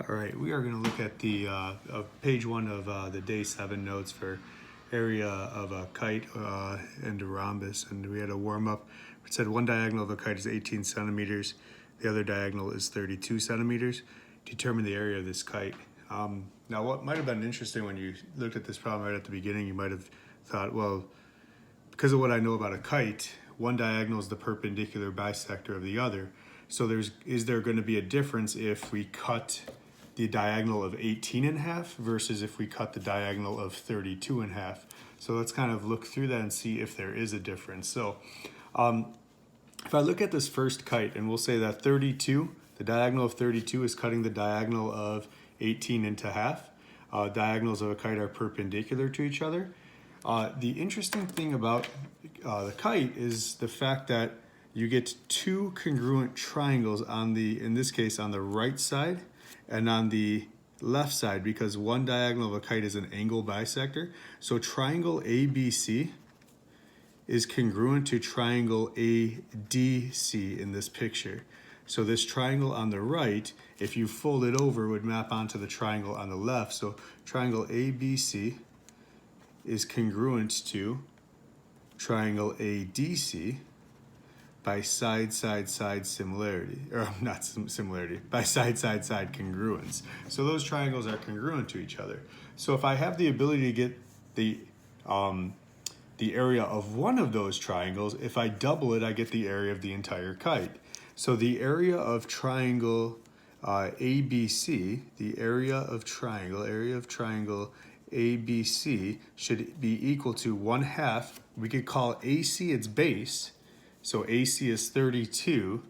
All right, we are going to look at the page one of the day 7 notes for area of a kite and a rhombus. And we had a warm up. It said one diagonal of a kite is 18 centimeters. The other diagonal is 32 centimeters. Determine the area of this kite. Now, what might have been interesting when you looked at this problem right at the beginning, you might have thought, well, because of what I know about a kite, one diagonal is the perpendicular bisector of the other. So is there going to be a difference if we cut the diagonal of 18 and a half versus if we cut the diagonal of 32 and a half? So let's kind of look through that and see if there is a difference. So if I look at this first kite, and we'll say that 32, the diagonal of 32 is cutting the diagonal of 18 into half. Diagonals of a kite are perpendicular to each other. The interesting thing about the kite is the fact that you get two congruent triangles on in this case, on the right side and on the left side, because one diagonal of a kite is an angle bisector. So triangle ABC is congruent to triangle ADC in this picture. So this triangle on the right, if you fold it over, would map onto the triangle on the left. So triangle ABC is congruent to triangle ADC by side similarity, or not similarity, by side congruence. So those triangles are congruent to each other. So if I have the ability to get the area of one of those triangles, if I double it, I get the area of the entire kite. So the area of triangle ABC, the area of triangle ABC should be equal to 1/2. We could call AC its base. So AC is 32,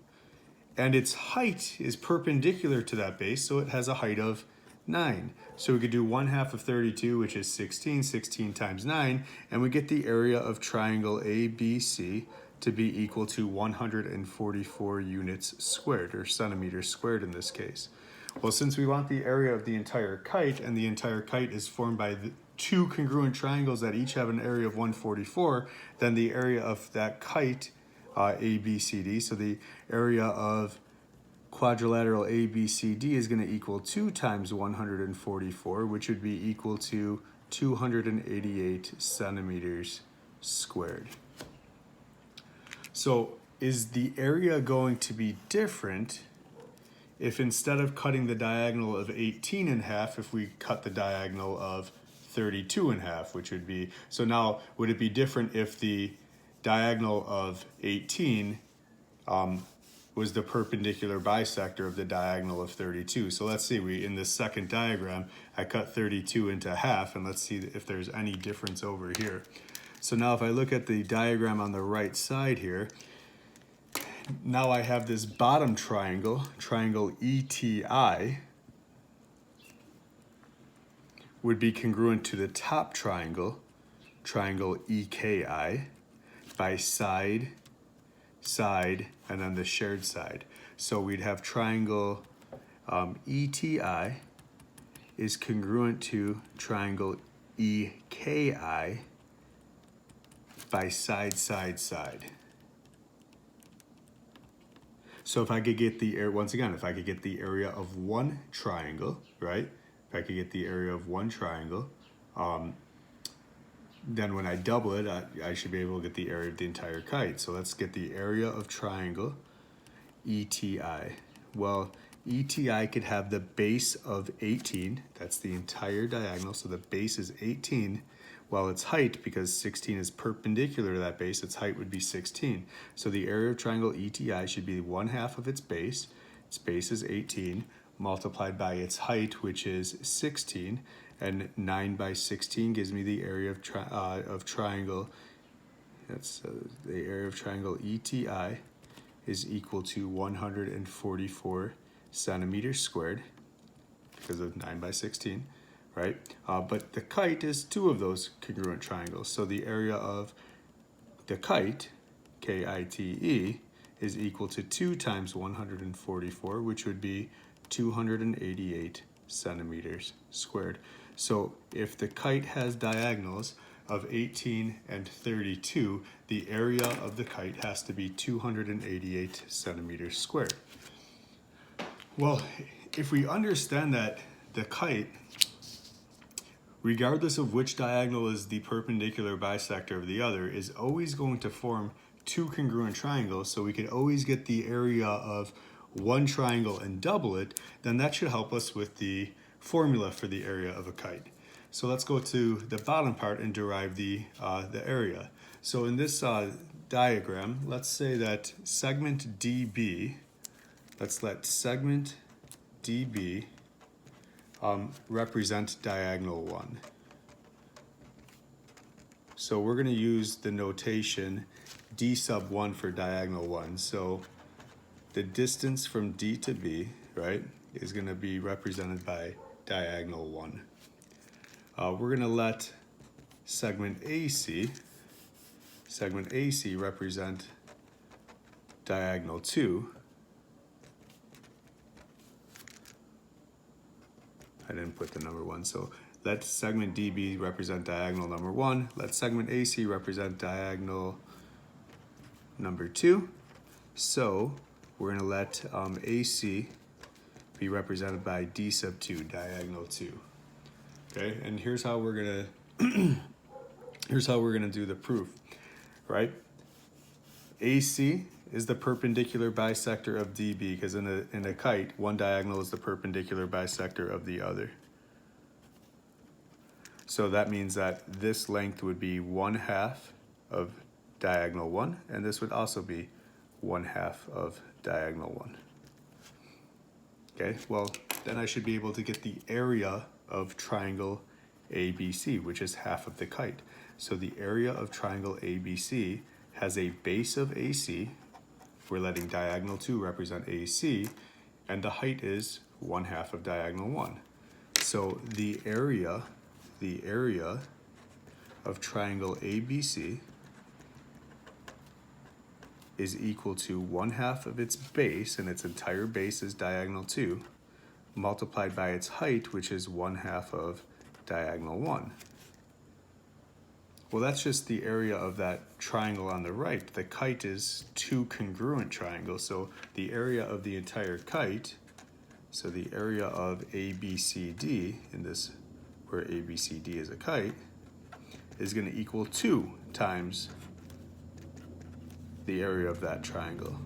and its height is perpendicular to that base, so it has a height of 9. So we could do 1/2 of 32, which is 16, 16 times 9, and we get the area of triangle ABC to be equal to 144 units squared, or centimeters squared in this case. Well, since we want the area of the entire kite, and the entire kite is formed by the two congruent triangles that each have an area of 144, then the area of that kite, ABCD, so the area of quadrilateral ABCD is going to equal 2 times 144, which would be equal to 288 centimeters squared. So is the area going to be different if instead of cutting the diagonal of 18 and a half, if we cut the diagonal of 32 and a half, which would be, so now would it be different if the diagonal of 18 was the perpendicular bisector of the diagonal of 32? So let's see, in this second diagram, I cut 32 into half, and let's see if there's any difference over here. So now if I look at the diagram on the right side here, now I have this bottom triangle, triangle ETI, would be congruent to the top triangle, triangle EKI, by side, and then the shared side. So we'd have triangle ETI is congruent to triangle EKI by side. So if I could get the area, once again, if I could get the area of one triangle, right? If I could get the area of one triangle, then when I double it, I should be able to get the area of the entire kite. So let's get the area of triangle ETI. Well, ETI could have the base of 18. That's the entire diagonal. So the base is 18, while its height, because 16 is perpendicular to that base, its height would be 16. So the area of triangle ETI should be 1/2 of its base. Its base is 18, multiplied by its height, which is 16. And 9 by 16 gives me the area of triangle. That's the area of triangle ETI is equal to 144 centimeters squared because of 9 by 16, right? But the kite is two of those congruent triangles. So the area of the kite, KITE, is equal to 2 times 144, which would be 288 centimeters squared. So if the kite has diagonals of 18 and 32, the area of the kite has to be 288 centimeters squared. Well, if we understand that the kite, regardless of which diagonal is the perpendicular bisector of the other, is always going to form two congruent triangles, so we can always get the area of one triangle and double it, then that should help us with the formula for the area of a kite. So let's go to the bottom part and derive the area. So in this diagram, let's say that segment DB, let's let segment DB represent diagonal 1. So we're going to use the notation D sub 1 for diagonal 1. So the distance from D to B, right, is going to be represented by diagonal 1. We're going to let segment AC represent diagonal 2. I didn't put the number 1, so let segment DB represent diagonal number 1. Let segment AC represent diagonal number 2. So we're going to let AC be represented by D sub 2, diagonal 2. Okay, and here's how we're gonna do the proof, right? AC is the perpendicular bisector of DB, because in a kite, one diagonal is the perpendicular bisector of the other. So that means that this length would be 1/2 of diagonal 1, and this would also be 1/2 of diagonal 1. Okay, well, then I should be able to get the area of triangle ABC, which is half of the kite. So the area of triangle ABC has a base of AC. We're letting diagonal 2 represent AC, and the height is 1/2 of diagonal 1. So the area of triangle ABC is equal to 1/2 of its base, and its entire base is diagonal 2, multiplied by its height, which is 1/2 of diagonal 1. Well, that's just the area of that triangle on the right. The kite is two congruent triangles, so the area of the entire kite, so the area of ABCD, in this, where ABCD is a kite, is going to equal 2 times the area of that triangle.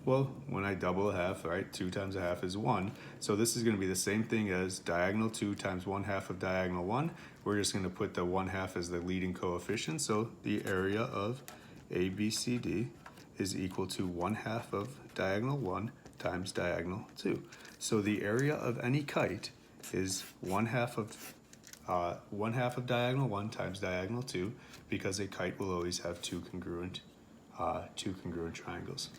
Well, when I double a half, right, 2 times a half is 1. So this is going to be the same thing as diagonal 2 times 1/2 of diagonal 1. We're just going to put the 1/2 as the leading coefficient. So the area of ABCD is equal to 1/2 of diagonal 1 times diagonal 2. So the area of any kite is 1/2 of diagonal 1 times diagonal 2, because a kite will always have two congruent triangles.